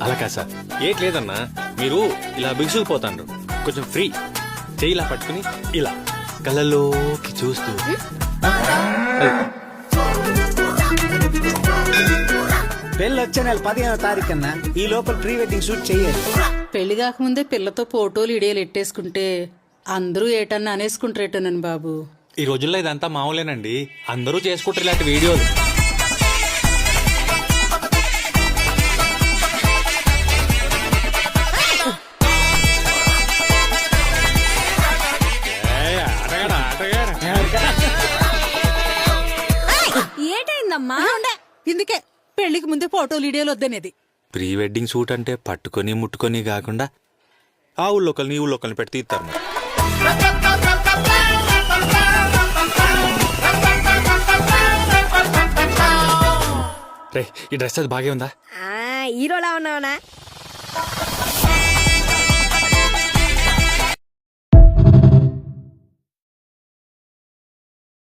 అలా కాదు sir at లేదన్నా మీరు ఇలా బిగుసుకుపోతాండ్రు కొంచెం ఫ్రీ చెయ్యి ఇలా పట్టుకుని ఇలా కళ్ళలోకి చూస్తూ పెళ్ళి వచ్చే నెల 15వ తారీఖున ఈ లోపల ప్రీ వెడ్డింగ్ షూట్ చెయ్యాలి. పెళ్లి కాకముందే పిల్లతో ఫోటోలు ఇడియలు ఎట్టేసుకుంటే అందరూ ఏటన్నా అనేసుకుంటారేటోనని బాబు. ఈ రోజుల్లో ఇదంతా మామూలేనండి అందరూ చేసుకుంటారు ఇలాంటి వీడియోలు. ఏటైందమ్మా? ఇందుకే పెళ్లికి ముందే ఫోటోలు ఇడియలు వద్దనేది. ప్రీ వెడ్డింగ్ షూట్ అంటే పట్టుకొని ముట్టుకొని కాకుండా ఆ ఊళ్ళోకల్ని ఈ ఊళ్ళోకల్ని పెట్టి తీస్తారు మరి. రే ఈ డ్రెస్ అది బాగే ఉందా? హీరోలా ఉన్నావునా?